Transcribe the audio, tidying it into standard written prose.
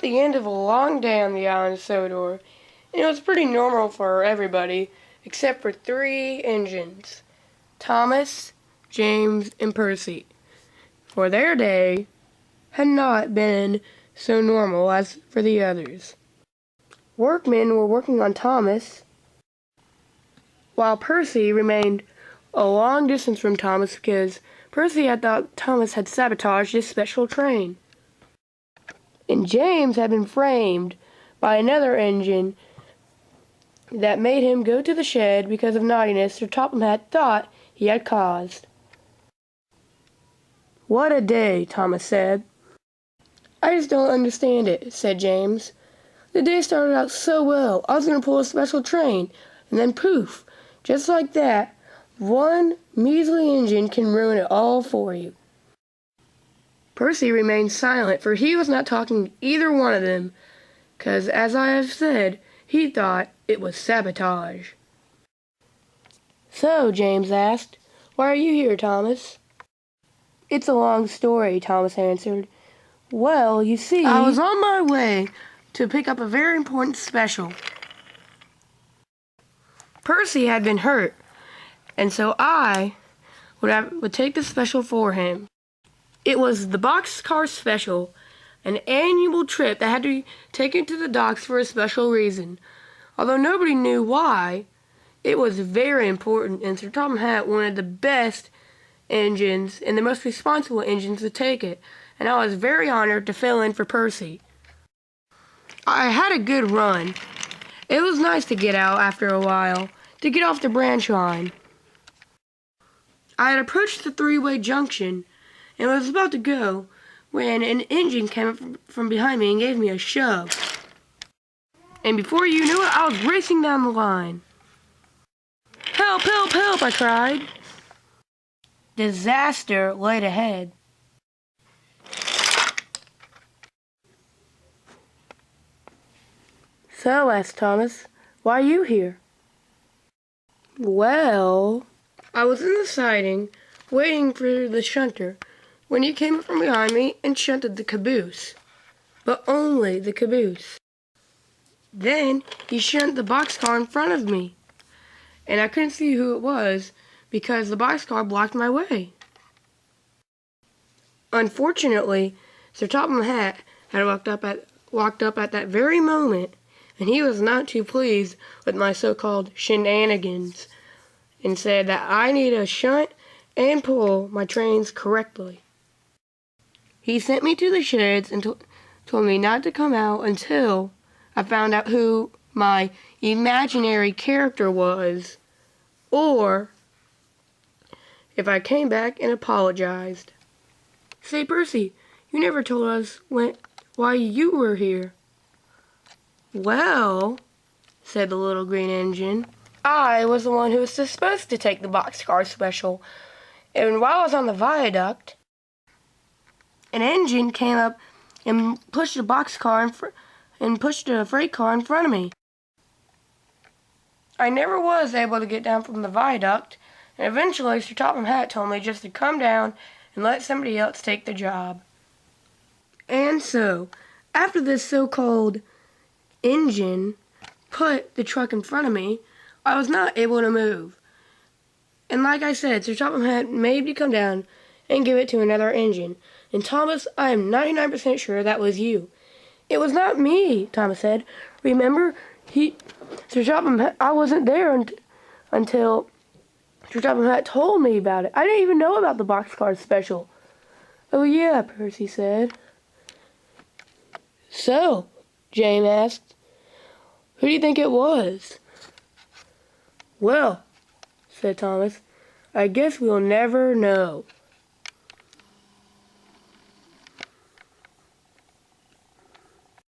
the end of a long day on the island of Sabatoge, and it was pretty normal for everybody, except for 3 engines, Thomas, James, and Percy. For their day had not been so normal as for the others. Workmen were working on Thomas, while Percy remained a long distance from Thomas because Percy had thought Thomas had sabotaged his special train. And James had been framed by another engine that made him go to the shed because of naughtiness Sir Topham Hatt thought he had caused. "What a day," Thomas said. "I just don't understand it," said James. "The day started out so well. I was going to pull a special train, and then poof, just like that, one measly engine can ruin it all for you." Percy remained silent, for he was not talking to either one of them, because, as I have said, he thought it was sabotage. "So," James asked, "why are you here, Thomas?" "It's a long story," Thomas answered. "Well, you see, I was on my way to pick up a very important special. Percy had been hurt, and so I would take the special for him. It was the boxcar special, an annual trip that had to be taken to the docks for a special reason. Although nobody knew why, it was very important, and Sir Topham Hatt wanted the best engines and the most responsible engines to take it, and I was very honored to fill in for Percy. I had a good run. It was nice to get out after a while, to get off the branch line. I had approached the 3-way junction and was about to go when an engine came up from behind me and gave me a shove. And before you knew it, I was racing down the line. 'Help, help, help!' I cried. Disaster laid ahead. "So," asked Thomas, "why are you here?" "Well, I was in the siding, waiting for the shunter, when he came up from behind me and shunted the caboose. But only the caboose. Then he shunted the boxcar in front of me, and I couldn't see who it was because the boxcar blocked my way. Unfortunately, Sir Topham Hatt had walked up at that very moment, and he was not too pleased with my so-called shenanigans, and said that I need to shunt and pull my trains correctly. He sent me to the sheds and told me not to come out until I found out who my imaginary character was, or if I came back and apologized. Say, Percy, you never told us why you were here." "Well," said the little green engine, "I was the one who was supposed to take the boxcar special, and while I was on the viaduct, an engine came up and pushed a boxcar and pushed a freight car in front of me. I never was able to get down from the viaduct, and eventually Sir Topham Hatt told me just to come down and let somebody else take the job. And so, after this so-called engine put the truck in front of me, I was not able to move. And like I said, Sir Topham Hatt made me come down and give it to another engine. And Thomas, I am 99% sure that was you." "It was not me," Thomas said. "Remember, Sir Topham Hatt, I wasn't there until Sir Topham Hatt told me about it. I didn't even know about the boxcar special." "Oh yeah," Percy said. "So," James asked, "who do you think it was?" "Well," said Thomas, "I guess we'll never know."